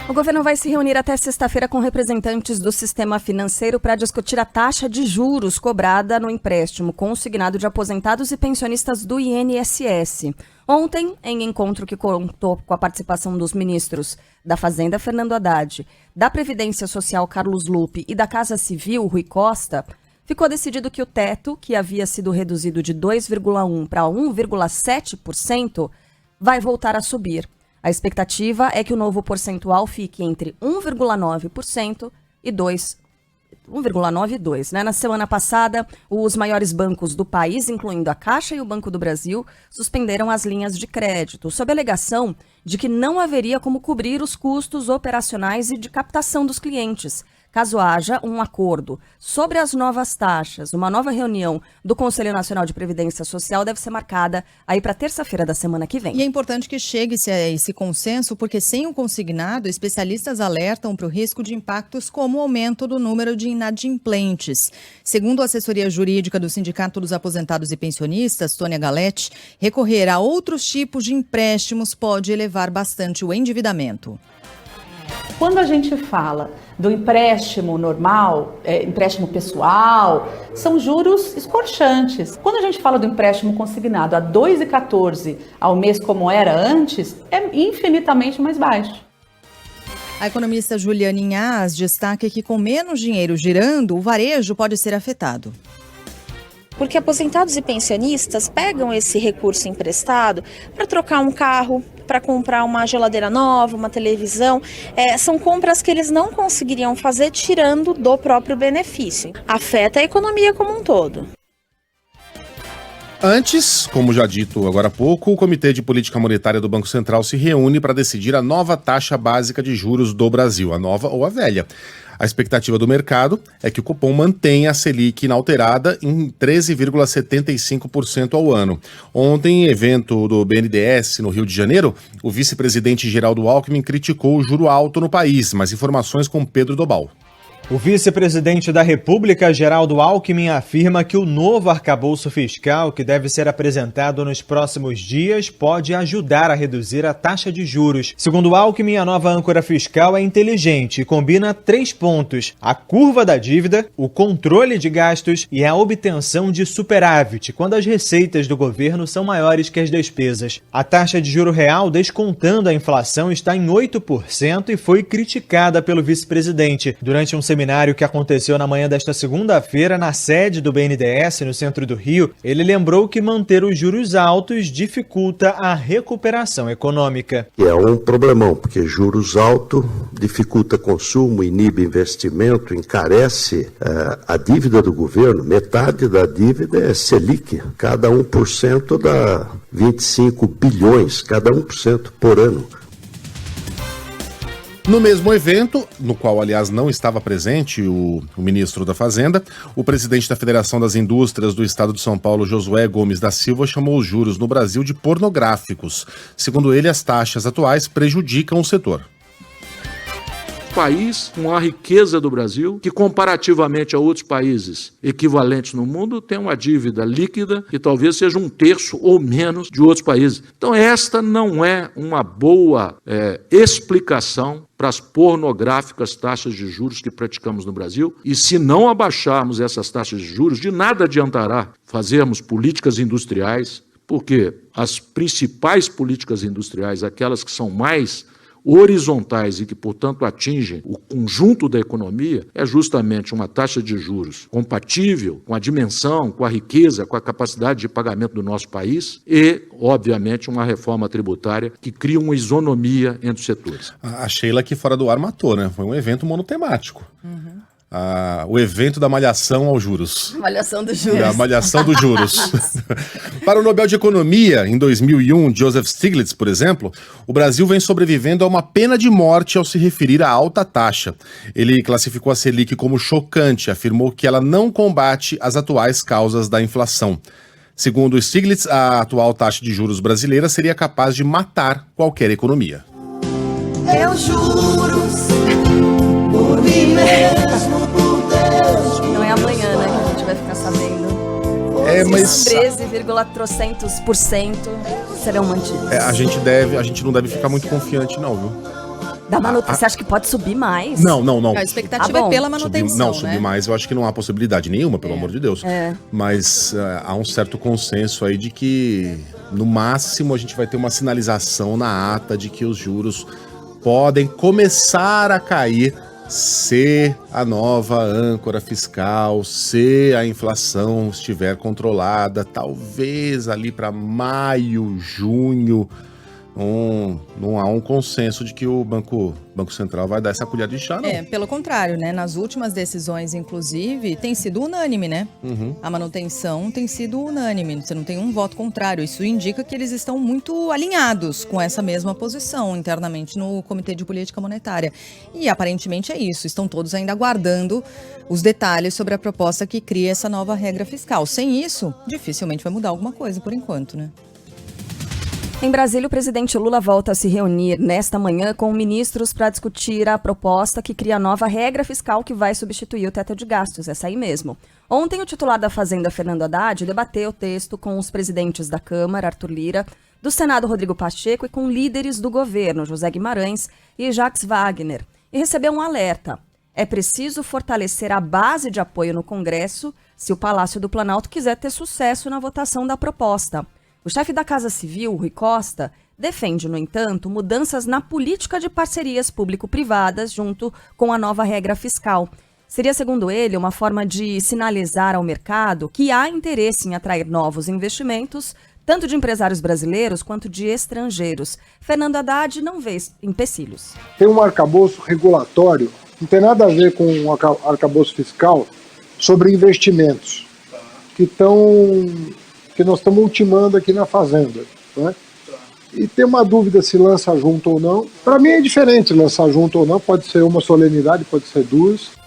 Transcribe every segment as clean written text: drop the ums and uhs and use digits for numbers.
O governo vai se reunir até sexta-feira com representantes do sistema financeiro para discutir a taxa de juros cobrada no empréstimo consignado de aposentados e pensionistas do INSS. Ontem, em encontro que contou com a participação dos ministros da Fazenda, Fernando Haddad, da Previdência Social, Carlos Lupe, e da Casa Civil, Rui Costa, ficou decidido que o teto, que havia sido reduzido de 2,1% para 1,7%, vai voltar a subir. A expectativa é que o novo percentual fique entre 1,9% e 1,9% e 2%. Na semana passada, os maiores bancos do país, incluindo a Caixa e o Banco do Brasil, suspenderam as linhas de crédito, sob a alegação de que não haveria como cobrir os custos operacionais e de captação dos clientes. Caso haja um acordo sobre as novas taxas, uma nova reunião do Conselho Nacional de Previdência Social deve ser marcada aí para terça-feira da semana que vem. E é importante que chegue-se a esse consenso, porque sem o consignado, especialistas alertam para o risco de impactos como o aumento do número de inadimplentes. Segundo a assessoria jurídica do Sindicato dos Aposentados e Pensionistas, Tônia Galete, recorrer a outros tipos de empréstimos pode elevar bastante o endividamento. Quando a gente fala do empréstimo normal, empréstimo pessoal, são juros escorchantes. Quando a gente fala do empréstimo consignado a 2,14 ao mês como era antes, é infinitamente mais baixo. A economista Juliana Inhas destaca que com menos dinheiro girando, o varejo pode ser afetado. Porque aposentados e pensionistas pegam esse recurso emprestado para trocar um carro, para comprar uma geladeira nova, uma televisão. São compras que eles não conseguiriam fazer tirando do próprio benefício. Afeta a economia como um todo. Antes, como já dito agora há pouco, o Comitê de Política Monetária do Banco Central se reúne para decidir a nova taxa básica de juros do Brasil, a nova ou a velha. A expectativa do mercado é que o Copom mantenha a Selic inalterada em 13,75% ao ano. Ontem, em evento do BNDES no Rio de Janeiro, o vice-presidente Geraldo Alckmin criticou o juro alto no país. Mais informações com Pedro Dobal. O vice-presidente da República, Geraldo Alckmin, afirma que o novo arcabouço fiscal que deve ser apresentado nos próximos dias pode ajudar a reduzir a taxa de juros. Segundo Alckmin, a nova âncora fiscal é inteligente e combina 3 pontos: a curva da dívida, o controle de gastos e a obtenção de superávit, quando as receitas do governo são maiores que as despesas. A taxa de juro real, descontando a inflação, está em 8% e foi criticada pelo vice-presidente. Durante um seminário que aconteceu na manhã desta segunda-feira na sede do BNDES, no centro do Rio, ele lembrou que manter os juros altos dificulta a recuperação econômica. É um problemão, porque juros altos dificulta consumo, inibe investimento, encarece a dívida do governo. Metade da dívida é Selic, cada 1% dá 25 bilhões, cada 1% por ano. No mesmo evento, no qual, aliás, não estava presente o ministro da Fazenda, o presidente da Federação das Indústrias do Estado de São Paulo, Josué Gomes da Silva, chamou os juros no Brasil de pornográficos. Segundo ele, as taxas atuais prejudicam o setor. País com a riqueza do Brasil, que comparativamente a outros países equivalentes no mundo, tem uma dívida líquida que talvez seja 1/3 ou menos de outros países. Então esta não é uma boa explicação para as pornográficas taxas de juros que praticamos no Brasil, e se não abaixarmos essas taxas de juros, de nada adiantará fazermos políticas industriais, porque as principais políticas industriais, aquelas que são mais horizontais e que, portanto, atingem o conjunto da economia, é justamente uma taxa de juros compatível com a dimensão, com a riqueza, com a capacidade de pagamento do nosso país e, obviamente, uma reforma tributária que cria uma isonomia entre os setores. A Sheila aqui fora do ar matou, né? Foi um evento monotemático. O evento da malhação aos juros. Malhação dos juros. A malhação dos juros. Para o Nobel de Economia, em 2001, Joseph Stiglitz, por exemplo, o Brasil vem sobrevivendo a uma pena de morte ao se referir à alta taxa. Ele classificou a Selic como chocante, afirmou que ela não combate as atuais causas da inflação. Segundo Stiglitz, a atual taxa de juros brasileira seria capaz de matar qualquer economia. Eu juro por mim mesmo, por Deus. Não é amanhã, né, que a gente vai ficar sabendo. Mas 13,3% serão mantidos. A gente não deve ficar muito confiante, não, viu? Da manutenção, você acha que pode subir mais? Não. A expectativa é pela manutenção, subir mais, eu acho que não há possibilidade nenhuma, pelo amor de Deus. É. Mas há um certo consenso aí de que, no máximo, a gente vai ter uma sinalização na ata de que os juros podem começar a cair se a nova âncora fiscal, se a inflação estiver controlada, talvez ali para maio, junho. Não há um consenso de que o Banco Central vai dar essa colher de chá, não. Pelo contrário, né? Nas últimas decisões, inclusive, tem sido unânime, né? A manutenção tem sido unânime, você não tem um voto contrário. Isso indica que eles estão muito alinhados com essa mesma posição internamente no Comitê de Política Monetária. E aparentemente é isso, estão todos ainda aguardando os detalhes sobre a proposta que cria essa nova regra fiscal. Sem isso, dificilmente vai mudar alguma coisa por enquanto, né? Em Brasília, o presidente Lula volta a se reunir nesta manhã com ministros para discutir a proposta que cria a nova regra fiscal que vai substituir o teto de gastos, essa aí mesmo. Ontem, o titular da Fazenda, Fernando Haddad, debateu o texto com os presidentes da Câmara, Arthur Lira, do Senado, Rodrigo Pacheco, e com líderes do governo, José Guimarães e Jacques Wagner, e recebeu um alerta. É preciso fortalecer a base de apoio no Congresso se o Palácio do Planalto quiser ter sucesso na votação da proposta. O chefe da Casa Civil, Rui Costa, defende, no entanto, mudanças na política de parcerias público-privadas junto com a nova regra fiscal. Seria, segundo ele, uma forma de sinalizar ao mercado que há interesse em atrair novos investimentos, tanto de empresários brasileiros quanto de estrangeiros. Fernando Haddad não vê empecilhos. Tem um arcabouço regulatório, não tem nada a ver com o arcabouço fiscal, sobre investimentos que nós estamos ultimando aqui na Fazenda, né? E tem uma dúvida se lança junto ou não. Para mim é diferente lançar junto ou não, pode ser uma solenidade, pode ser duas.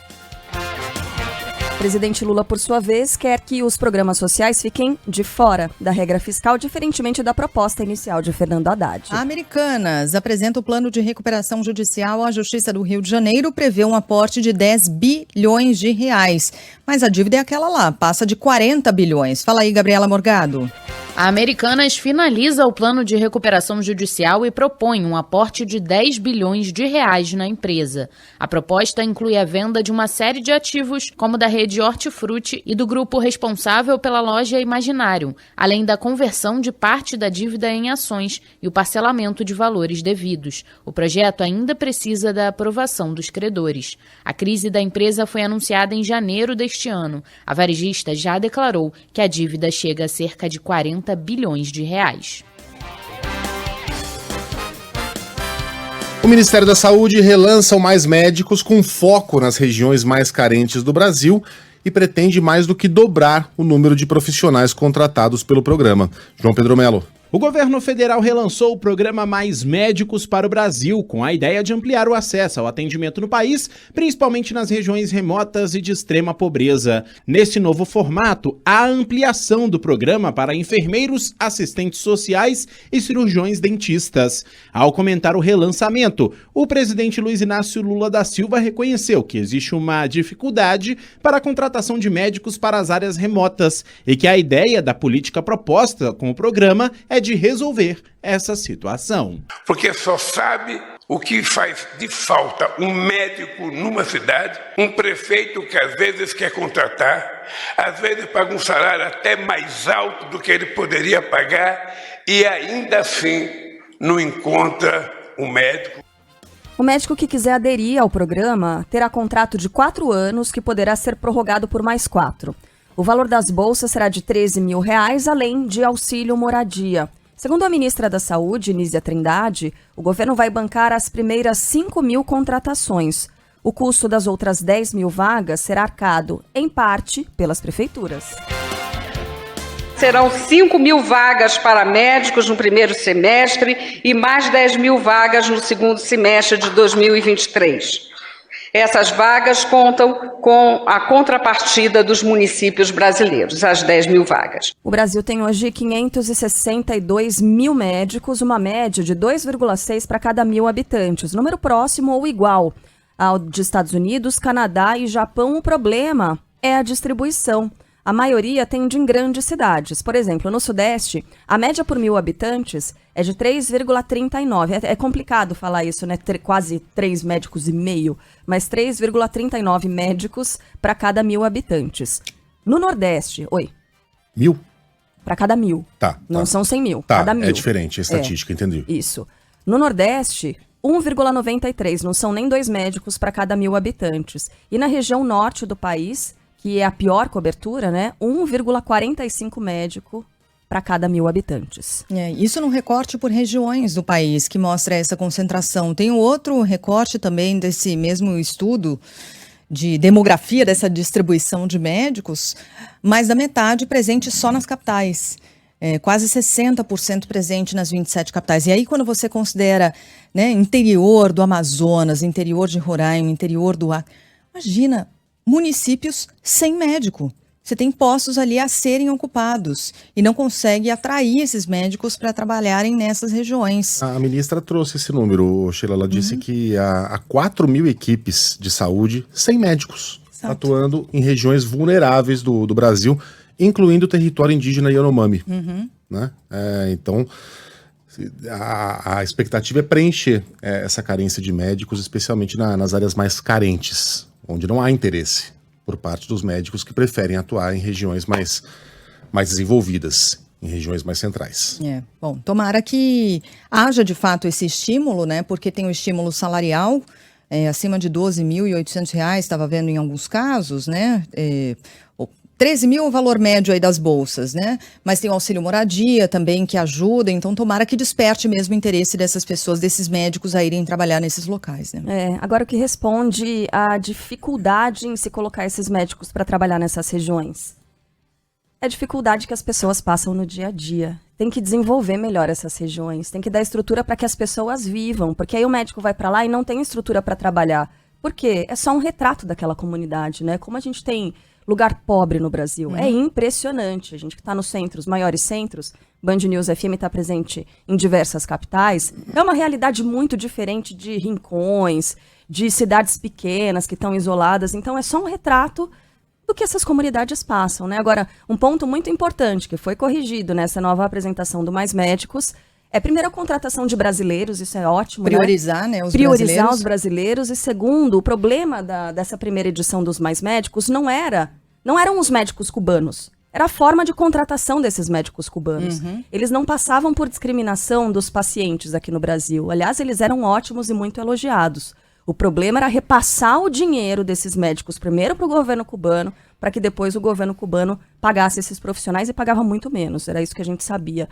O presidente Lula, por sua vez, quer que os programas sociais fiquem de fora da regra fiscal, diferentemente da proposta inicial de Fernando Haddad. A Americanas apresenta o plano de recuperação judicial. A Justiça do Rio de Janeiro prevê um aporte de 10 bilhões de reais. Mas a dívida é aquela lá, passa de 40 bilhões. Fala aí, Gabriela Morgado. A Americanas finaliza o plano de recuperação judicial e propõe um aporte de 10 bilhões de reais na empresa. A proposta inclui a venda de uma série de ativos, como da rede Hortifruti e do grupo responsável pela loja Imaginário, além da conversão de parte da dívida em ações e o parcelamento de valores devidos. O projeto ainda precisa da aprovação dos credores. A crise da empresa foi anunciada em janeiro deste ano. A varejista já declarou que a dívida chega a cerca de 40 bilhões de reais. O Ministério da Saúde relança o Mais Médicos com foco nas regiões mais carentes do Brasil e pretende mais do que dobrar o número de profissionais contratados pelo programa. João Pedro Melo. O governo federal relançou o programa Mais Médicos para o Brasil, com a ideia de ampliar o acesso ao atendimento no país, principalmente nas regiões remotas e de extrema pobreza. Nesse novo formato, há a ampliação do programa para enfermeiros, assistentes sociais e cirurgiões dentistas. Ao comentar o relançamento, o presidente Luiz Inácio Lula da Silva reconheceu que existe uma dificuldade para a contratação de médicos para as áreas remotas e que a ideia da política proposta com o programa é de resolver essa situação. Porque só sabe o que faz de falta um médico numa cidade, um prefeito que às vezes quer contratar, às vezes paga um salário até mais alto do que ele poderia pagar e ainda assim não encontra um médico. O médico que quiser aderir ao programa terá contrato de 4 anos que poderá ser prorrogado por mais 4. O valor das bolsas será de R$13 mil, além de auxílio moradia. Segundo a ministra da Saúde, Nízia Trindade, o governo vai bancar as primeiras 5 mil contratações. O custo das outras 10 mil vagas será arcado, em parte, pelas prefeituras. Serão 5 mil vagas para médicos no primeiro semestre e mais 10 mil vagas no segundo semestre de 2023. Essas vagas contam com a contrapartida dos municípios brasileiros, as 10 mil vagas. O Brasil tem hoje 562 mil médicos, uma média de 2,6 para cada 1.000 habitantes, número próximo ou igual ao de Estados Unidos, Canadá e Japão. O problema é a distribuição. a maioria atende em grandes cidades. Por exemplo, no Sudeste, a média por 1.000 habitantes é de 3,39. É complicado falar isso, né? Quase 3 médicos e meio, mas 3,39 médicos para cada 1.000 habitantes. No Nordeste, 1.000? Para cada 1.000. Tá. Não são 100 mil, Tá, cada 1.000. é diferente a estatística, entendi. Isso. No Nordeste, 1,93, não são nem 2 médicos para cada 1.000 habitantes. E na região norte do país, que é a pior cobertura, né? 1,45 médico para cada 1.000 habitantes. Isso no recorte por regiões do país, que mostra essa concentração. Tem um outro recorte também desse mesmo estudo de demografia, dessa distribuição de médicos, mais da metade presente só nas capitais. Quase 60% presente nas 27 capitais. E aí, quando você considera, né, interior do Amazonas, interior de Roraima, interior do Acre, imagina, municípios sem médico. Você tem postos ali a serem ocupados e não consegue atrair esses médicos para trabalharem nessas regiões. A ministra trouxe esse número, Sheila. Ela disse que há 4.000 equipes de saúde sem médicos, atuando em regiões vulneráveis do Brasil, incluindo o território indígena Yanomami. Né? Então, a expectativa é preencher essa carência de médicos, especialmente nas áreas mais carentes, onde não há interesse por parte dos médicos que preferem atuar em regiões mais desenvolvidas, em regiões mais centrais. Bom, tomara que haja de fato esse estímulo, né? Porque tem o estímulo salarial, acima de R$12.800, estava vendo em alguns casos, né? 13 mil é o valor médio aí das bolsas, né? Mas tem o auxílio moradia também que ajuda, então tomara que desperte mesmo o interesse dessas pessoas, desses médicos a irem trabalhar nesses locais, né? Agora o que responde à dificuldade em se colocar esses médicos para trabalhar nessas regiões? É a dificuldade que as pessoas passam no dia a dia. Tem que desenvolver melhor essas regiões, tem que dar estrutura para que as pessoas vivam, porque aí o médico vai para lá e não tem estrutura para trabalhar. Por quê? É só um retrato daquela comunidade, né? Como a gente tem lugar pobre no Brasil. É impressionante. A gente que está nos centros, maiores centros, Band News FM está presente em diversas capitais. É uma realidade muito diferente de rincões, de cidades pequenas que estão isoladas. Então é só um retrato do que essas comunidades passam, né? Agora, um ponto muito importante que foi corrigido nessa nova apresentação do Mais Médicos é, primeiro, a contratação de brasileiros, isso é ótimo, priorizar, né? Priorizar os brasileiros. E segundo, o problema dessa primeira edição dos Mais Médicos não eram os médicos cubanos, era a forma de contratação desses médicos cubanos. Eles não passavam por discriminação dos pacientes aqui no Brasil. Aliás, eles eram ótimos e muito elogiados. O problema era repassar o dinheiro desses médicos primeiro para o governo cubano, para que depois o governo cubano pagasse esses profissionais e pagava muito menos. Era isso que a gente sabia.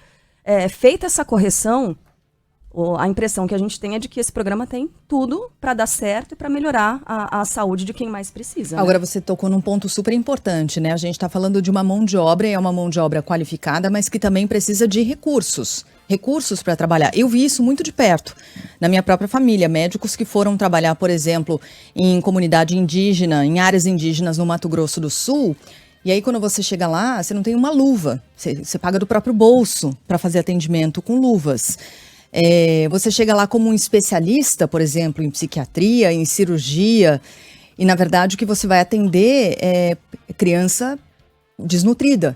Feita essa correção, a impressão que a gente tem é de que esse programa tem tudo para dar certo e para melhorar a saúde de quem mais precisa. Agora, você tocou num ponto super importante, né? A gente está falando de uma mão de obra, é uma mão de obra qualificada, mas que também precisa de recursos para trabalhar. Eu vi isso muito de perto, na minha própria família, médicos que foram trabalhar, por exemplo, em comunidade indígena, em áreas indígenas no Mato Grosso do Sul. E aí, quando você chega lá, você não tem uma luva. Você paga do próprio bolso para fazer atendimento com luvas. Você chega lá como um especialista, por exemplo, em psiquiatria, em cirurgia, e, na verdade, o que você vai atender é criança desnutrida,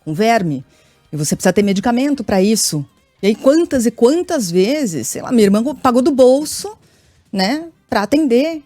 com verme. E você precisa ter medicamento para isso. E aí, quantas e quantas vezes, sei lá, minha irmã pagou do bolso, né? Para atender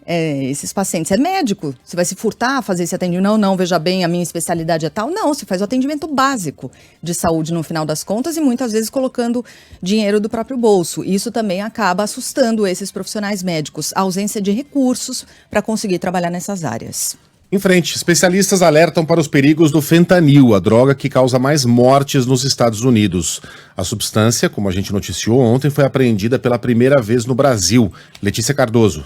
esses pacientes. É médico, você vai se furtar a fazer esse atendimento? Não, veja bem, a minha especialidade é tal. Não, você faz o atendimento básico de saúde no final das contas e muitas vezes colocando dinheiro do próprio bolso. Isso também acaba assustando esses profissionais médicos, a ausência de recursos para conseguir trabalhar nessas áreas. Em frente, especialistas alertam para os perigos do fentanil, a droga que causa mais mortes nos Estados Unidos. A substância, como a gente noticiou ontem, foi apreendida pela primeira vez no Brasil. Letícia Cardoso.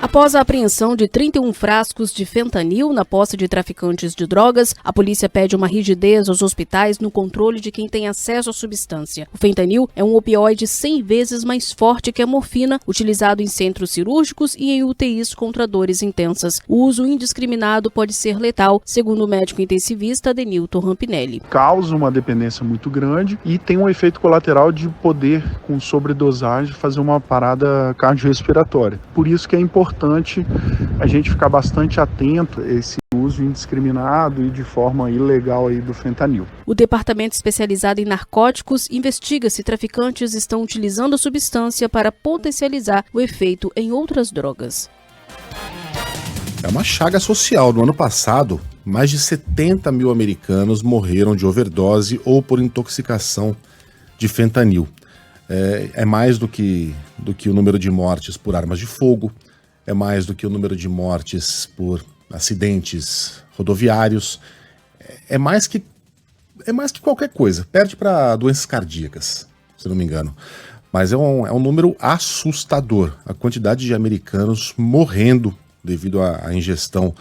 Após a apreensão de 31 frascos de fentanil na posse de traficantes de drogas, a polícia pede uma rigidez aos hospitais no controle de quem tem acesso à substância. O fentanil é um opioide 100 vezes mais forte que a morfina, utilizado em centros cirúrgicos e em UTIs contra dores intensas. O uso indiscriminado pode ser letal, segundo o médico intensivista Denilton Rampinelli. Causa uma dependência muito grande e tem um efeito colateral de poder, com sobredosagem, fazer uma parada cardiorrespiratória. Por isso que é importante a gente ficar bastante atento a esse uso indiscriminado e de forma ilegal aí do fentanil. O Departamento Especializado em Narcóticos investiga se traficantes estão utilizando a substância para potencializar o efeito em outras drogas. É uma chaga social. No ano passado, mais de 70 mil americanos morreram de overdose ou por intoxicação de fentanil. É mais do que o número de mortes por armas de fogo, é mais do que o número de mortes por acidentes rodoviários, é mais que qualquer coisa. Perde para doenças cardíacas, se não me engano. Mas é um número assustador, a quantidade de americanos morrendo devido à ingestão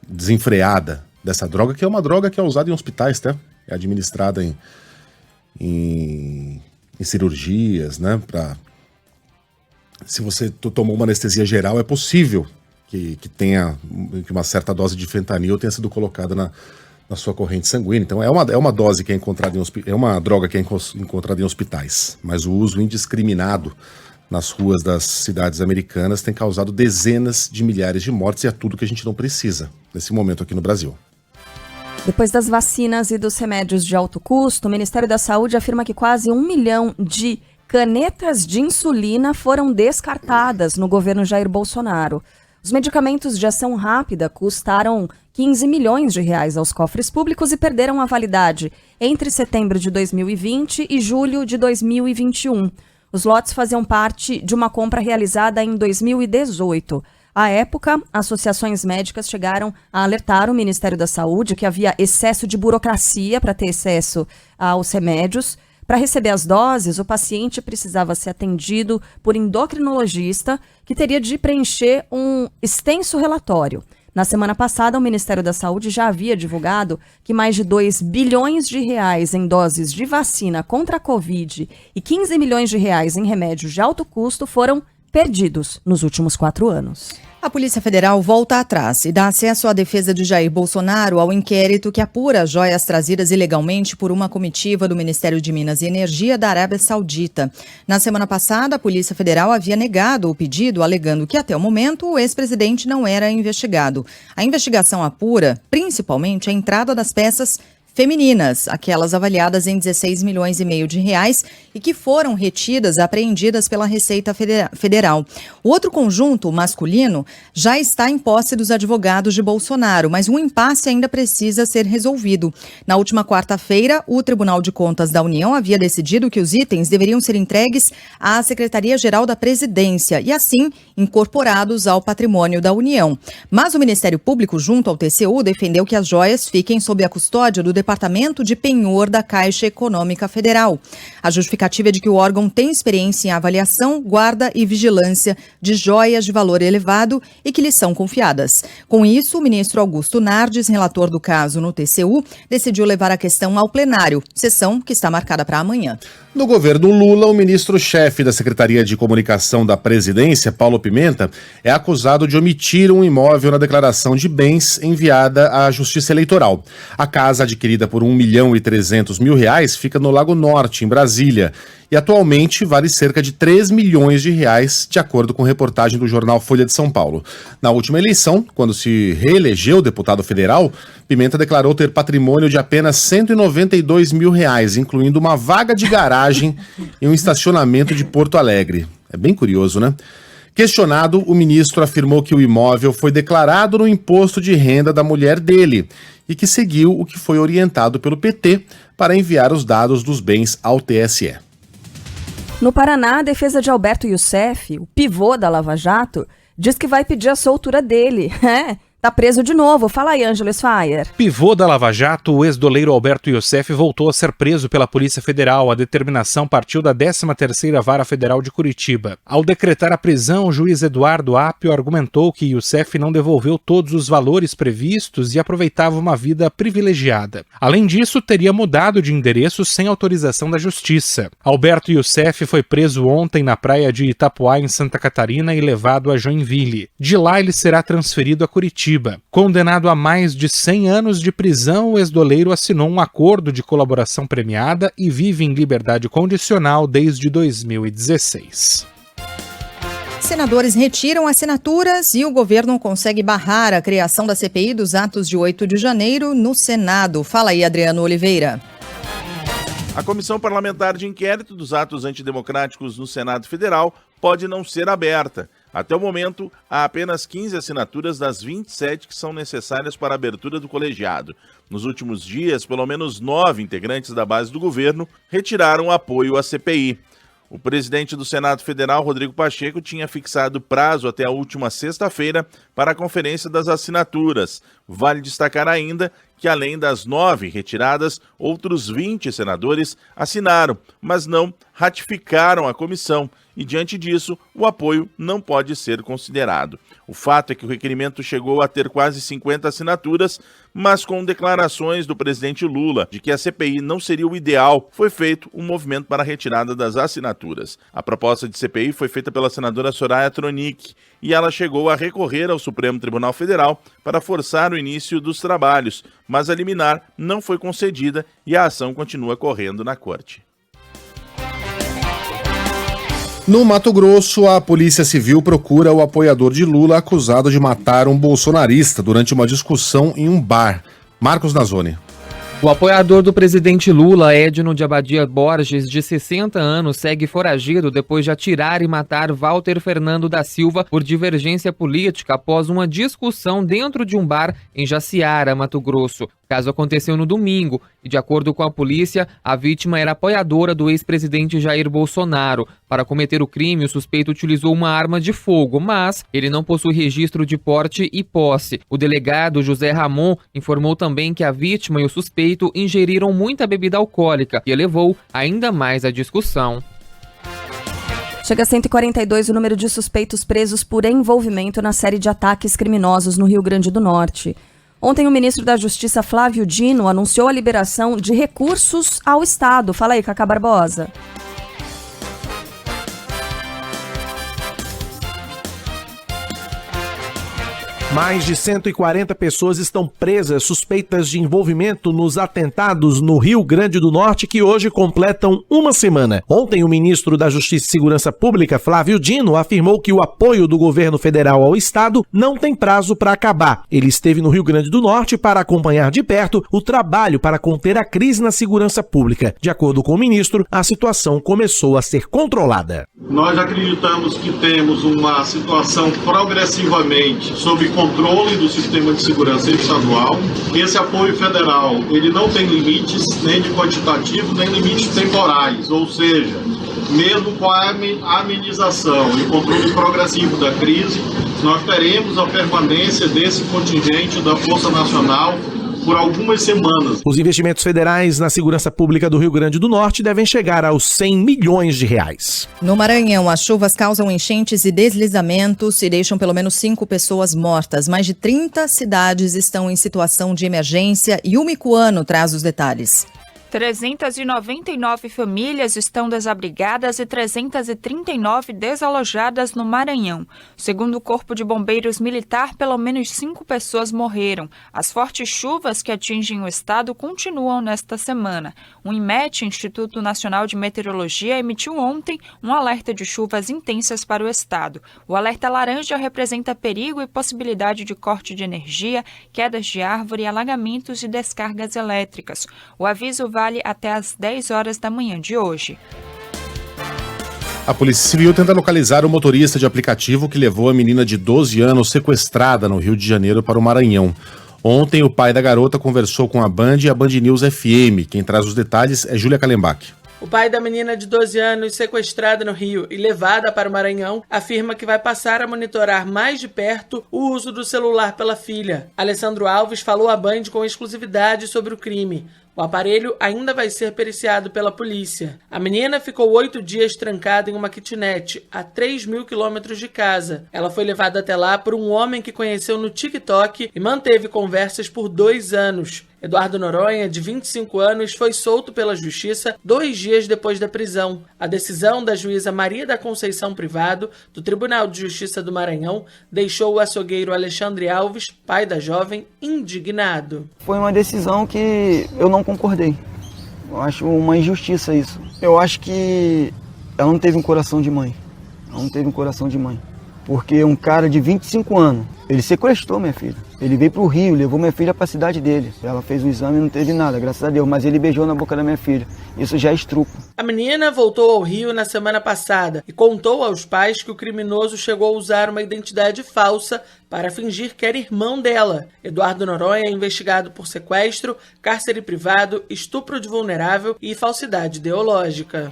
desenfreada dessa droga, que é uma droga que é usada em hospitais, tá? É administrada em cirurgias, né? Se você tomou uma anestesia geral, é possível que uma certa dose de fentanil tenha sido colocada na sua corrente sanguínea. Então é uma dose que é encontrada é uma droga que é encontrada em hospitais, mas o uso indiscriminado nas ruas das cidades americanas tem causado dezenas de milhares de mortes, e é tudo que a gente não precisa nesse momento aqui no Brasil. Depois das vacinas e dos remédios de alto custo, o Ministério da Saúde afirma que quase 1 milhão de canetas de insulina foram descartadas no governo Jair Bolsonaro. Os medicamentos de ação rápida custaram 15 milhões de reais aos cofres públicos e perderam a validade entre setembro de 2020 e julho de 2021. Os lotes faziam parte de uma compra realizada em 2018. À época, associações médicas chegaram a alertar o Ministério da Saúde que havia excesso de burocracia para ter acesso aos remédios. Para receber as doses, o paciente precisava ser atendido por endocrinologista, que teria de preencher um extenso relatório. Na semana passada, o Ministério da Saúde já havia divulgado que mais de 2 bilhões de reais em doses de vacina contra a Covid e 15 milhões de reais em remédios de alto custo foram perdidos nos últimos 4 anos. A Polícia Federal volta atrás e dá acesso à defesa de Jair Bolsonaro ao inquérito que apura joias trazidas ilegalmente por uma comitiva do Ministério de Minas e Energia da Arábia Saudita. Na semana passada, a Polícia Federal havia negado o pedido, alegando que até o momento o ex-presidente não era investigado. A investigação apura, principalmente, a entrada das peças femininas, aquelas avaliadas em 16 milhões e meio de reais e que foram retidas, apreendidas pela Receita Federal. O outro conjunto, masculino, já está em posse dos advogados de Bolsonaro, mas um impasse ainda precisa ser resolvido. Na última quarta-feira, o Tribunal de Contas da União havia decidido que os itens deveriam ser entregues à Secretaria-Geral da Presidência e, assim, incorporados ao patrimônio da União. Mas o Ministério Público, junto ao TCU, defendeu que as joias fiquem sob a custódia do Departamento de Penhor da Caixa Econômica Federal. A justificativa é de que o órgão tem experiência em avaliação, guarda e vigilância de joias de valor elevado e que lhes são confiadas. Com isso, o ministro Augusto Nardes, relator do caso no TCU, decidiu levar a questão ao plenário, sessão que está marcada para amanhã. No governo Lula, o ministro-chefe da Secretaria de Comunicação da Presidência, Paulo Pimenta, é acusado de omitir um imóvel na declaração de bens enviada à Justiça Eleitoral. A casa, adquirida por R$1.300.000, fica no Lago Norte, em Brasília, e atualmente vale cerca de 3 milhões de reais, de acordo com reportagem do jornal Folha de São Paulo. Na última eleição, quando se reelegeu deputado federal, Pimenta declarou ter patrimônio de apenas R$192 mil, incluindo uma vaga de garagem e um estacionamento de Porto Alegre. É bem curioso, né? Questionado, o ministro afirmou que o imóvel foi declarado no imposto de renda da mulher dele e que seguiu o que foi orientado pelo PT para enviar os dados dos bens ao TSE. No Paraná, a defesa de Alberto Youssef, o pivô da Lava Jato, diz que vai pedir a soltura dele. Tá preso de novo. Fala aí, Ângelo Sfayer. Pivô da Lava Jato, o ex-doleiro Alberto Youssef voltou a ser preso pela Polícia Federal. A determinação partiu da 13ª Vara Federal de Curitiba. Ao decretar a prisão, o juiz Eduardo Apio argumentou que Youssef não devolveu todos os valores previstos e aproveitava uma vida privilegiada. Além disso, teria mudado de endereço sem autorização da Justiça. Alberto Youssef foi preso ontem na praia de Itapuá, em Santa Catarina, e levado a Joinville. De lá, ele será transferido a Curitiba. Condenado a mais de 100 anos de prisão, o ex-doleiro assinou um acordo de colaboração premiada e vive em liberdade condicional desde 2016. Senadores retiram assinaturas e o governo consegue barrar a criação da CPI dos atos de 8 de janeiro no Senado. Fala aí, Adriano Oliveira. A Comissão Parlamentar de Inquérito dos Atos Antidemocráticos no Senado Federal pode não ser aberta. Até o momento, há apenas 15 assinaturas das 27 que são necessárias para a abertura do colegiado. Nos últimos dias, pelo menos 9 integrantes da base do governo retiraram apoio à CPI. O presidente do Senado Federal, Rodrigo Pacheco, tinha fixado prazo até a última sexta-feira para a conferência das assinaturas. Vale destacar ainda que, além das 9 retiradas, outros 20 senadores assinaram, mas não ratificaram a comissão. E, diante disso, o apoio não pode ser considerado. O fato é que o requerimento chegou a ter quase 50 assinaturas, mas com declarações do presidente Lula de que a CPI não seria o ideal, foi feito um movimento para a retirada das assinaturas. A proposta de CPI foi feita pela senadora Soraya Tronic e ela chegou a recorrer ao Supremo Tribunal Federal para forçar o início dos trabalhos, mas a liminar não foi concedida e a ação continua correndo na corte. No Mato Grosso, a Polícia Civil procura o apoiador de Lula acusado de matar um bolsonarista durante uma discussão em um bar. Marcos Nazoni. O apoiador do presidente Lula, Edno de Abadia Borges, de 60 anos, segue foragido depois de atirar e matar Walter Fernando da Silva por divergência política após uma discussão dentro de um bar em Jaciara, Mato Grosso. O caso aconteceu no domingo e, de acordo com a polícia, a vítima era apoiadora do ex-presidente Jair Bolsonaro. Para cometer o crime, o suspeito utilizou uma arma de fogo, mas ele não possui registro de porte e posse. O delegado José Ramon informou também que a vítima e o suspeito ingeriram muita bebida alcoólica e elevou ainda mais a discussão. Chega a 142 o número de suspeitos presos por envolvimento na série de ataques criminosos no Rio Grande do Norte. Ontem, o ministro da Justiça, Flávio Dino, anunciou a liberação de recursos ao Estado. Fala aí, Cacá Barbosa. Mais de 140 pessoas estão presas suspeitas de envolvimento nos atentados no Rio Grande do Norte, que hoje completam uma semana. Ontem, o ministro da Justiça e Segurança Pública, Flávio Dino, afirmou que o apoio do governo federal ao Estado não tem prazo para acabar. Ele esteve no Rio Grande do Norte para acompanhar de perto o trabalho para conter a crise na segurança pública. De acordo com o ministro, a situação começou a ser controlada. Nós acreditamos que temos uma situação progressivamente sob controle do sistema de segurança estadual. Esse apoio federal, ele não tem limites nem de quantitativo, nem limites temporais, ou seja, mesmo com a amenização e o controle progressivo da crise, nós teremos a permanência desse contingente da Força Nacional por algumas semanas. Os investimentos federais na segurança pública do Rio Grande do Norte devem chegar aos 100 milhões de reais. No Maranhão, as chuvas causam enchentes e deslizamentos e deixam pelo menos 5 pessoas mortas. Mais de 30 cidades estão em situação de emergência e o Micoano traz os detalhes. 399 famílias estão desabrigadas e 339 desalojadas no Maranhão. Segundo o Corpo de Bombeiros Militar, pelo menos 5 pessoas morreram. As fortes chuvas que atingem o estado continuam nesta semana. O INMET, Instituto Nacional de Meteorologia, emitiu ontem um alerta de chuvas intensas para o estado. O alerta laranja representa perigo e possibilidade de corte de energia, quedas de árvore, alagamentos e descargas elétricas. O aviso vale até às 10 horas da manhã de hoje. A Polícia Civil tenta localizar o motorista de aplicativo que levou a menina de 12 anos sequestrada no Rio de Janeiro para o Maranhão. Ontem, o pai da garota conversou com a Band e a Band News FM. Quem traz os detalhes é Júlia Kallenbach. O pai da menina de 12 anos sequestrada no Rio e levada para o Maranhão afirma que vai passar a monitorar mais de perto o uso do celular pela filha. Alessandro Alves falou à Band com exclusividade sobre o crime. O aparelho ainda vai ser periciado pela polícia. A menina ficou 8 dias trancada em uma kitnet, a 3.000 quilômetros de casa. Ela foi levada até lá por um homem que conheceu no TikTok e manteve conversas por 2 anos. Eduardo Noronha, de 25 anos, foi solto pela Justiça 2 dias depois da prisão. A decisão da juíza Maria da Conceição Privado, do Tribunal de Justiça do Maranhão, deixou o açougueiro Alexandre Alves, pai da jovem, indignado. Foi uma decisão que eu não concordei. Eu acho uma injustiça isso. Eu acho que ela não teve um coração de mãe. Ela não teve um coração de mãe. Porque um cara de 25 anos, ele sequestrou minha filha. Ele veio pro Rio, levou minha filha pra cidade dele. Ela fez o exame e não teve nada, graças a Deus. Mas ele beijou na boca da minha filha. Isso já é estupro. A menina voltou ao Rio na semana passada e contou aos pais que o criminoso chegou a usar uma identidade falsa para fingir que era irmão dela. Eduardo Noronha é investigado por sequestro, cárcere privado, estupro de vulnerável e falsidade ideológica.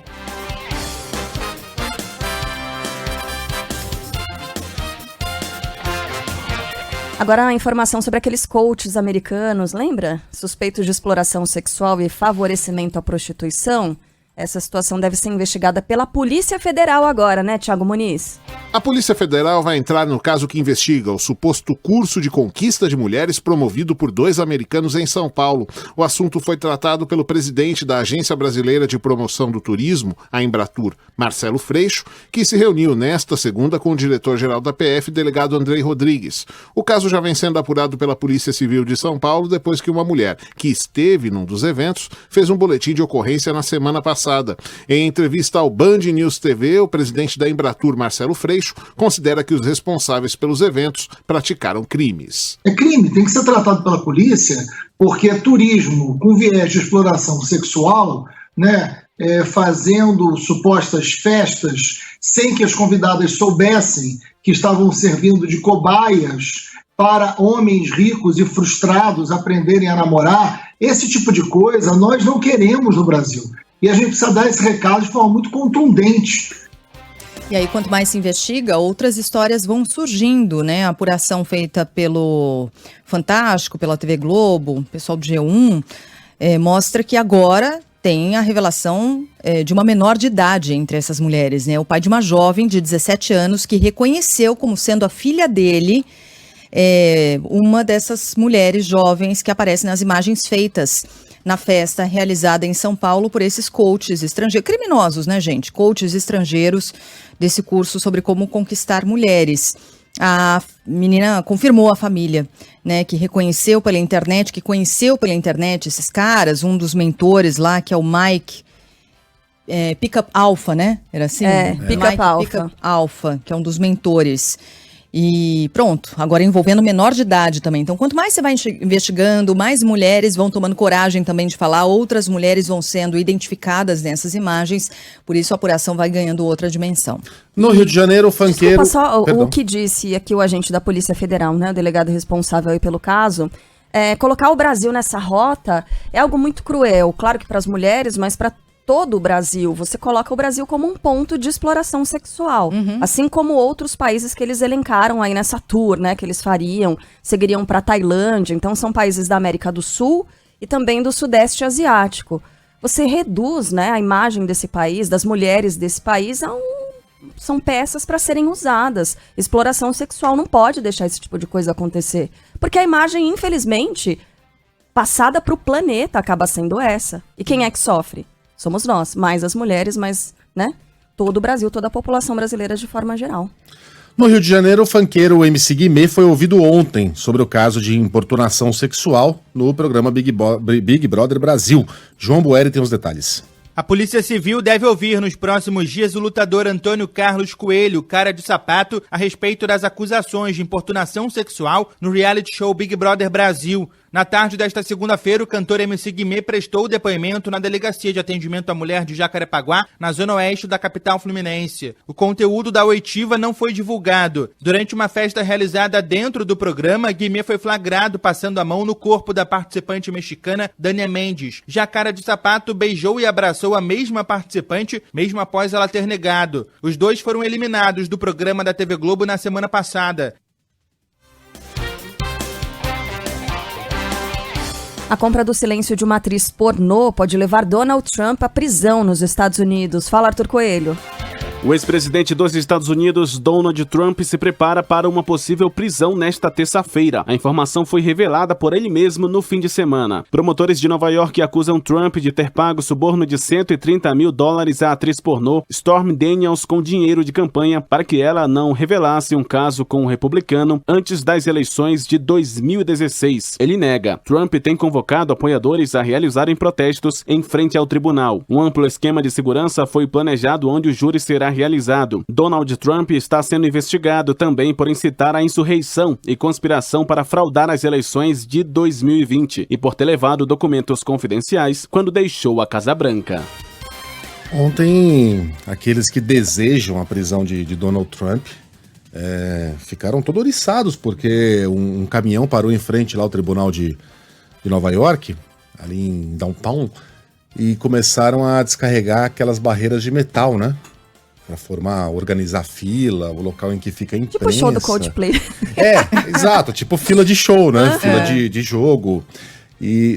Agora a informação sobre aqueles coaches americanos, lembra? Suspeitos de exploração sexual e favorecimento à prostituição. Essa situação deve ser investigada pela Polícia Federal agora, né, Thiago Muniz? A Polícia Federal vai entrar no caso que investiga o suposto curso de conquista de mulheres promovido por 2 americanos em São Paulo. O assunto foi tratado pelo presidente da Agência Brasileira de Promoção do Turismo, a Embratur, Marcelo Freixo, que se reuniu nesta segunda com o diretor-geral da PF, delegado Andrei Rodrigues. O caso já vem sendo apurado pela Polícia Civil de São Paulo depois que uma mulher que esteve num dos eventos fez um boletim de ocorrência na semana passada. Em entrevista ao Band News TV, o presidente da Embratur, Marcelo Freixo, considera que os responsáveis pelos eventos praticaram crimes. É crime, tem que ser tratado pela polícia, porque é turismo com viés de exploração sexual, né, fazendo supostas festas sem que as convidadas soubessem que estavam servindo de cobaias para homens ricos e frustrados aprenderem a namorar. Esse tipo de coisa nós não queremos no Brasil. E a gente precisa dar esse recado de forma muito contundente. E aí, quanto mais se investiga, outras histórias vão surgindo, né? A apuração feita pelo Fantástico, pela TV Globo, pessoal do G1, mostra que agora tem a revelação de uma menor de idade entre essas mulheres, né? O pai de uma jovem de 17 anos que reconheceu como sendo a filha dele uma dessas mulheres jovens que aparecem nas imagens feitas na festa realizada em São Paulo por esses coaches estrangeiros, criminosos, né, gente? Coaches estrangeiros desse curso sobre como conquistar mulheres. A menina confirmou à família, né, que reconheceu pela internet, que conheceu pela internet esses caras, um dos mentores lá, que é o Mike Pickup Alpha, né? Era assim? Pickup Alpha. Pickup Alpha, que é um dos mentores. E pronto, agora envolvendo menor de idade também. Então, quanto mais você vai investigando, mais mulheres vão tomando coragem também de falar, outras mulheres vão sendo identificadas nessas imagens, por isso a apuração vai ganhando outra dimensão. No Rio de Janeiro, o funkeiro... Desculpa só o que disse aqui o agente da Polícia Federal, né, o delegado responsável aí pelo caso. Colocar o Brasil nessa rota é algo muito cruel, claro que para as mulheres, mas para todo o Brasil. Você coloca o Brasil como um ponto de exploração sexual, assim como outros países que eles elencaram aí nessa tour, né, que eles fariam, seguiriam para Tailândia. Então são países da América do Sul e também do Sudeste Asiático. Você reduz, né, a imagem desse país, das mulheres desse país, são peças para serem usadas. Exploração sexual não pode deixar esse tipo de coisa acontecer, porque a imagem, infelizmente, passada para o planeta acaba sendo essa. E quem é que sofre? Somos nós, mais as mulheres, mas, né, todo o Brasil, toda a população brasileira de forma geral. No Rio de Janeiro, o funkeiro MC Guimê foi ouvido ontem sobre o caso de importunação sexual no programa Big Brother Brasil. João Boeri tem os detalhes. A Polícia Civil deve ouvir nos próximos dias o lutador Antônio Carlos Coelho, cara de sapato, a respeito das acusações de importunação sexual no reality show Big Brother Brasil. Na tarde desta segunda-feira, o cantor MC Guimê prestou depoimento na Delegacia de Atendimento à Mulher de Jacarepaguá, na zona oeste da capital fluminense. O conteúdo da oitiva não foi divulgado. Durante uma festa realizada dentro do programa, Guimê foi flagrado passando a mão no corpo da participante mexicana Dania Mendes. Já cara de sapato beijou e abraçou a mesma participante, mesmo após ela ter negado. Os dois foram eliminados do programa da TV Globo na semana passada. A compra do silêncio de uma atriz pornô pode levar Donald Trump à prisão nos Estados Unidos. Fala, Arthur Coelho. O ex-presidente dos Estados Unidos, Donald Trump, se prepara para uma possível prisão nesta terça-feira. A informação foi revelada por ele mesmo no fim de semana. Promotores de Nova York acusam Trump de ter pago suborno de $130 mil à atriz pornô Stormy Daniels com dinheiro de campanha para que ela não revelasse um caso com o republicano antes das eleições de 2016. Ele nega. Trump tem convocado apoiadores a realizarem protestos em frente ao tribunal. Um amplo esquema de segurança foi planejado onde o júri será realizado. Donald Trump está sendo investigado também por incitar a insurreição e conspiração para fraudar as eleições de 2020 e por ter levado documentos confidenciais quando deixou a Casa Branca. Ontem, aqueles que desejam a prisão de Donald Trump ficaram todos oriçados, porque um caminhão parou em frente lá ao tribunal de Nova York, ali em Downtown, e começaram a descarregar aquelas barreiras de metal, né? Pra organizar fila, o local em que fica a imprensa. Tipo o show do Coldplay. Exato, tipo fila de show, né? Fila de jogo.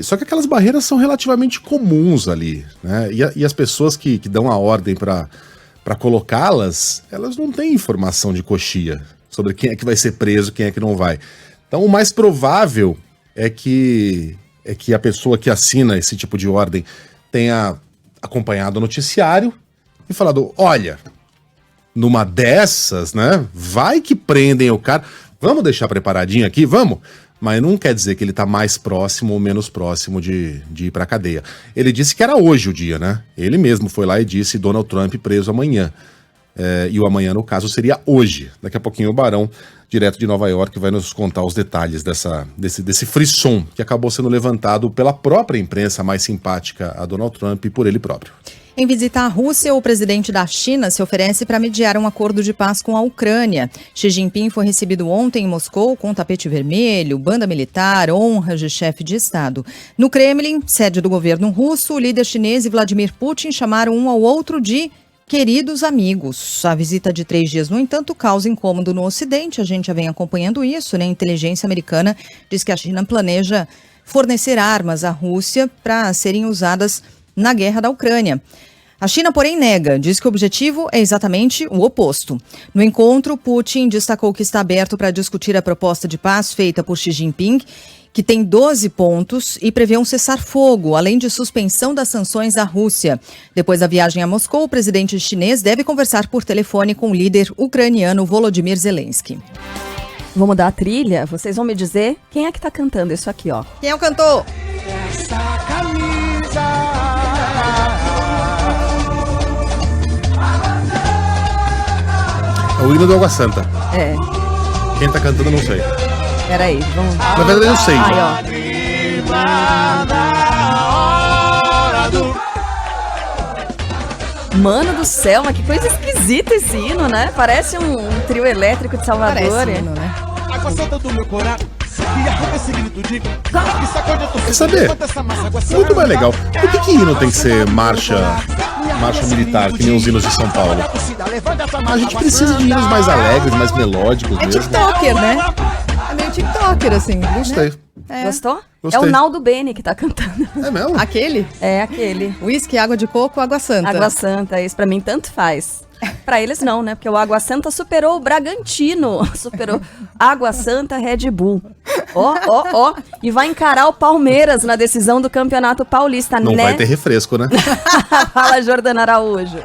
Só que aquelas barreiras são relativamente comuns ali, né? E as pessoas que dão a ordem para colocá-las, elas não têm informação de coxia sobre quem é que vai ser preso, quem é que não vai. Então o mais provável é que a pessoa que assina esse tipo de ordem tenha acompanhado o noticiário e falado, olha, numa dessas, né, vai que prendem o cara, vamos deixar preparadinho aqui, vamos? Mas não quer dizer que ele tá mais próximo ou menos próximo de ir pra cadeia. Ele disse que era hoje o dia, né? Ele mesmo foi lá e disse Donald Trump preso amanhã. E o amanhã, no caso, seria hoje. Daqui a pouquinho o Barão, direto de Nova York, vai nos contar os detalhes desse frisson que acabou sendo levantado pela própria imprensa mais simpática a Donald Trump e por ele próprio. Em visita à Rússia, o presidente da China se oferece para mediar um acordo de paz com a Ucrânia. Xi Jinping foi recebido ontem em Moscou com tapete vermelho, banda militar, honras de chefe de Estado. No Kremlin, sede do governo russo, o líder chinês e Vladimir Putin chamaram um ao outro de queridos amigos. A visita de 3 dias, no entanto, causa incômodo no Ocidente. A gente já vem acompanhando isso, né? A inteligência americana diz que a China planeja fornecer armas à Rússia para serem usadas na guerra da Ucrânia. A China, porém, nega, diz que o objetivo é exatamente o oposto. No encontro, Putin destacou que está aberto para discutir a proposta de paz feita por Xi Jinping, que tem 12 pontos e prevê um cessar-fogo, além de suspensão das sanções à Rússia. Depois da viagem a Moscou, o presidente chinês deve conversar por telefone com o líder ucraniano Volodymyr Zelensky. Vou mudar a trilha, vocês vão me dizer quem é que tá cantando isso aqui, ó. Quem é o cantor? Essa camisa. É o hino do Água Santa. É. Quem tá cantando, eu não sei. Peraí, vamos... Na verdade, eu não sei. Aí, ó. Mano do céu, mas que coisa esquisita esse hino, né? Parece um trio elétrico de Salvador. Parece hino, né? Água Santa do meu coração. Quer saber? Muito mais legal. Por que hino tem que ser marcha militar, que nem os hinos de São Paulo? A gente precisa de hinos mais alegres, mais melódicos mesmo. TikToker, né? É meio TikToker, assim. Gostei. Né? Gostou? Gostei. É o Naldo Bene que tá cantando. É mesmo? Aquele? É, aquele. Whisky, água de coco, água santa. Água Santa, isso pra mim tanto faz. Pra eles não, né? Porque o Água Santa superou o Bragantino. Superou Água Santa Red Bull. Ó. E vai encarar o Palmeiras na decisão do Campeonato Paulista, Não né? vai ter refresco, né? Fala, Jordana Araújo.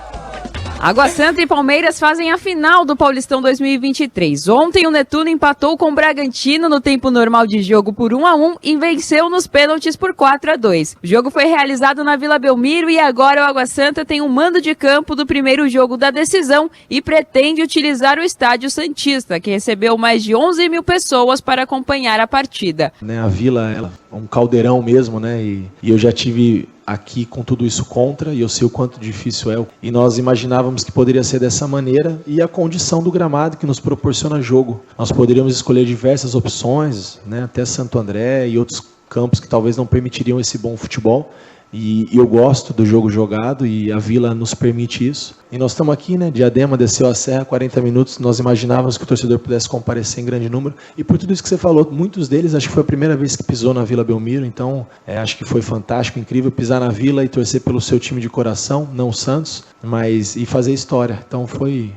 Água Santa e Palmeiras fazem a final do Paulistão 2023. Ontem o Netuno empatou com o Bragantino no tempo normal de jogo por 1-1 e venceu nos pênaltis por 4-2. O jogo foi realizado na Vila Belmiro e agora o Água Santa tem um mando de campo do primeiro jogo da decisão e pretende utilizar o Estádio Santista, que recebeu mais de 11 mil pessoas para acompanhar a partida. A Vila é um caldeirão mesmo, né? E eu já tive aqui com tudo isso contra, e eu sei o quanto difícil é. E nós imaginávamos que poderia ser dessa maneira, e a condição do gramado que nos proporciona jogo. Nós poderíamos escolher diversas opções, né, até Santo André e outros campos que talvez não permitiriam esse bom futebol. E eu gosto do jogo jogado e a Vila nos permite isso. E nós estamos aqui, né? Diadema desceu a serra, 40 minutos. Nós imaginávamos que o torcedor pudesse comparecer em grande número. E por tudo isso que você falou, muitos deles, acho que foi a primeira vez que pisou na Vila Belmiro. Então, acho que foi fantástico, incrível pisar na Vila e torcer pelo seu time de coração, não o Santos, mas e fazer história. Então, foi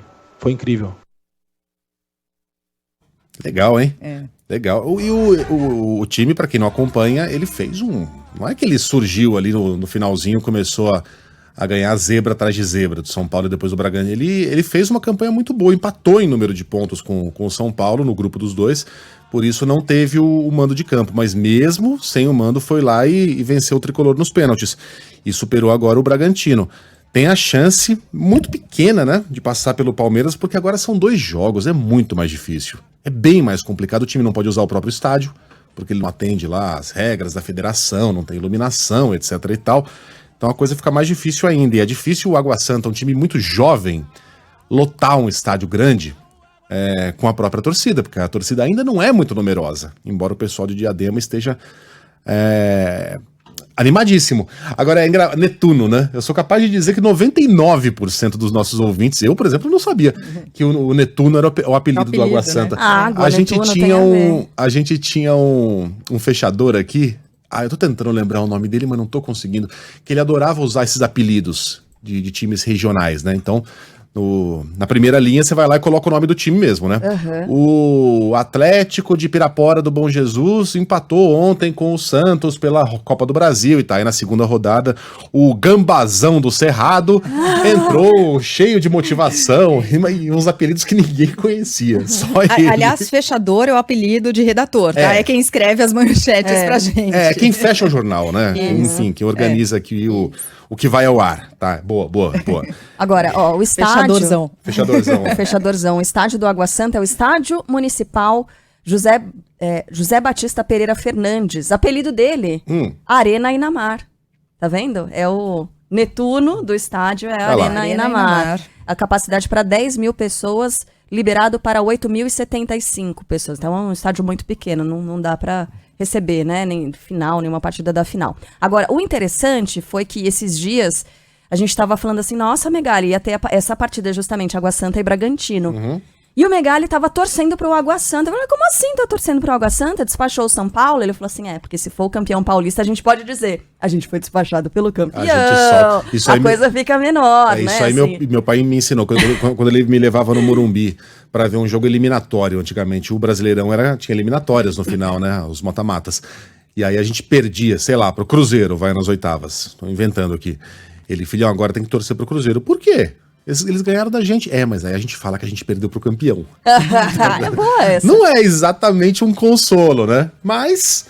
incrível. Legal, hein? Legal. E o time, para quem não acompanha, ele fez não é que ele surgiu ali no finalzinho, começou a ganhar zebra atrás de zebra do São Paulo e depois do Bragantino. Ele fez uma campanha muito boa, empatou em número de pontos com o São Paulo no grupo dos dois, por isso não teve o mando de campo, mas mesmo sem o mando foi lá e venceu o Tricolor nos pênaltis e superou agora o Bragantino. tem a chance muito pequena, né, de passar pelo Palmeiras, porque agora são 2 jogos, é muito mais difícil. É bem mais complicado, o time não pode usar o próprio estádio, porque ele não atende lá as regras da federação, não tem iluminação, etc e tal. Então a coisa fica mais difícil ainda. E é difícil o Água Santa, um time muito jovem, lotar um estádio grande com a própria torcida, porque a torcida ainda não é muito numerosa, embora o pessoal de Diadema esteja animadíssimo. Agora Netuno, né? Eu sou capaz de dizer que 99% dos nossos ouvintes, eu, por exemplo, não sabia que o Netuno era o apelido do Água Santa. Né? A gente tinha um fechador aqui, eu tô tentando lembrar o nome dele, mas não tô conseguindo, que ele adorava usar esses apelidos de times regionais, né? Então, na primeira linha você vai lá e coloca o nome do time mesmo, né? O Atlético de Pirapora do Bom Jesus empatou ontem com o Santos pela Copa do Brasil e tá aí na segunda rodada. O Gambazão do Cerrado entrou cheio de motivação e uns apelidos que ninguém conhecia, só ele. Aliás, fechador é o apelido de redator, tá? É quem escreve as manchetes pra gente. Quem fecha o jornal, né? Enfim, quem organiza aqui o que vai ao ar, tá? Boa. Agora, o estádio... Fechadorzão. O estádio do Água Santa é o Estádio Municipal José Batista Pereira Fernandes. Apelido dele, Arena Inamar. Tá vendo? É o Netuno do estádio, é a Arena Inamar. A capacidade para 10 mil pessoas, liberado para 8.075 pessoas. Então é um estádio muito pequeno, não dá para receber, né, nem final, nenhuma partida da final. Agora, o interessante foi que esses dias a gente estava falando assim, nossa, Megali, ia ter essa partida justamente, Água Santa e Bragantino. E o Megali tava torcendo pro Água Santa. Eu falei, como assim tá torcendo pro Água Santa? Despachou o São Paulo? Ele falou assim, porque se for o campeão paulista, a gente pode dizer, a gente foi despachado pelo campeão. A coisa fica menor, né? Isso aí assim. Meu pai me ensinou, quando ele me levava no Morumbi para ver um jogo eliminatório, antigamente o Brasileirão tinha eliminatórias no final, né? Os mata-matas. E aí a gente perdia, sei lá, pro Cruzeiro, vai nas oitavas. Tô inventando aqui. Ele, filhão, agora tem que torcer pro Cruzeiro. Por quê? Eles ganharam da gente. Mas aí a gente fala que a gente perdeu pro campeão. É boa essa. Não é exatamente um consolo, né? Mas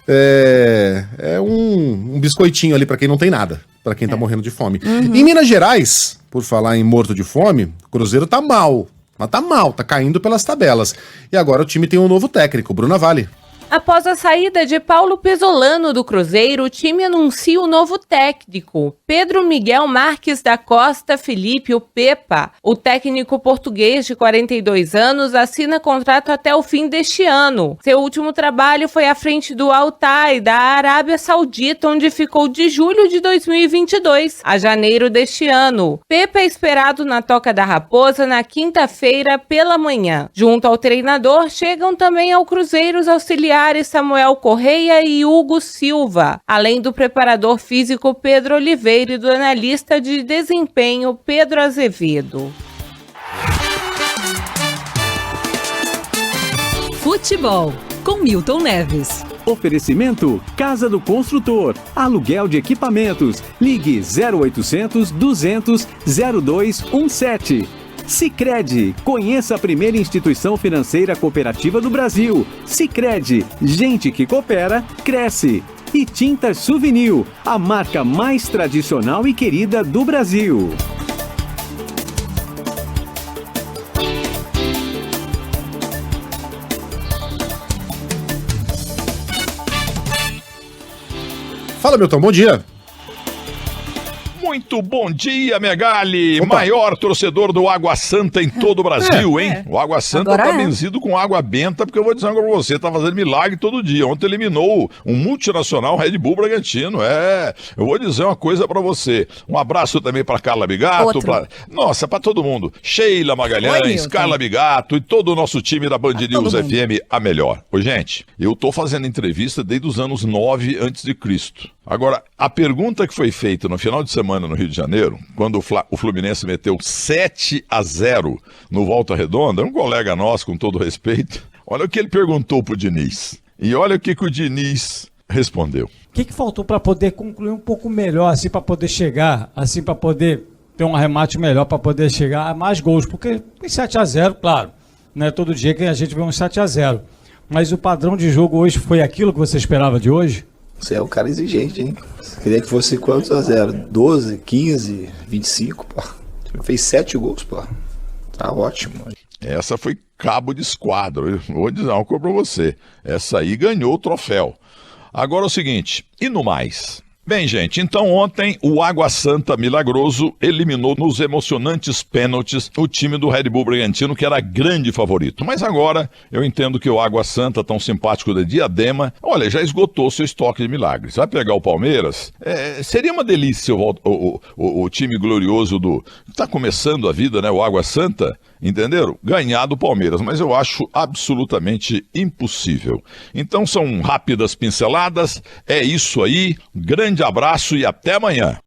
é um biscoitinho ali pra quem não tem nada. Pra quem tá morrendo de fome. Em Minas Gerais, por falar em morto de fome, o Cruzeiro tá mal. Mas tá mal, tá caindo pelas tabelas. E agora o time tem um novo técnico, Bruna Vale. Após a saída de Paulo Pesolano do Cruzeiro, o time anuncia o novo técnico, Pedro Miguel Marques da Costa Felipe, o Pepa. O técnico português de 42 anos assina contrato até o fim deste ano. Seu último trabalho foi à frente do Al-Tay, da Arábia Saudita, onde ficou de julho de 2022 a janeiro deste ano. Pepa é esperado na Toca da Raposa na quinta-feira pela manhã. Junto ao treinador, chegam também ao Cruzeiro os auxiliares Samuel Correia e Hugo Silva, além do preparador físico Pedro Oliveira e do analista de desempenho Pedro Azevedo. Futebol, com Milton Neves. Oferecimento Casa do Construtor, aluguel de equipamentos. Ligue 0800 200 0217. Sicredi, conheça a primeira instituição financeira cooperativa do Brasil. Sicredi, gente que coopera, cresce. E Tintas Souvenir, a marca mais tradicional e querida do Brasil. Fala, Milton, bom dia. Muito bom dia, Megali, maior torcedor do Água Santa em todo o Brasil, hein? O Água Santa agora tá benzido com água benta, porque eu vou dizer agora pra você, tá fazendo milagre todo dia. Ontem eliminou um multinacional Red Bull Bragantino, eu vou dizer uma coisa pra você. Um abraço também pra Carla Bigato, pra todo mundo. Sheila Magalhães, Carla Bigato e todo o nosso time da Band News FM, a melhor. Ô, gente, eu tô fazendo entrevista desde os anos 9 a.C. Agora, a pergunta que foi feita no final de semana no Rio de Janeiro, quando o Fluminense meteu 7-0 no Volta Redonda, um colega nosso, com todo respeito, olha o que ele perguntou pro Diniz. E olha o que o Diniz respondeu. O que faltou para poder concluir um pouco melhor, assim, para poder chegar, assim, para poder ter um arremate melhor, para poder chegar a mais gols? Porque em 7-0, claro, não é todo dia que a gente vê um 7-0. Mas o padrão de jogo hoje foi aquilo que você esperava de hoje? Você é um cara exigente, hein? Você queria que fosse quantos a 0? 12, 15, 25, pô. Você fez 7 gols, pô. Tá ótimo. Essa foi cabo de esquadro. Eu vou dizer uma coisa pra você. Essa aí ganhou o troféu. Agora é o seguinte, e no mais? Bem, gente, então ontem o Água Santa Milagroso eliminou nos emocionantes pênaltis o time do Red Bull Bragantino, que era grande favorito. Mas agora eu entendo que o Água Santa, tão simpático de Diadema, olha, já esgotou seu estoque de milagres. Vai pegar o Palmeiras? Seria uma delícia o time glorioso do... Tá começando a vida, né? O Água Santa, entenderam? Ganhar do Palmeiras, mas eu acho absolutamente impossível. Então são rápidas pinceladas, é isso aí, grande abraço e até amanhã.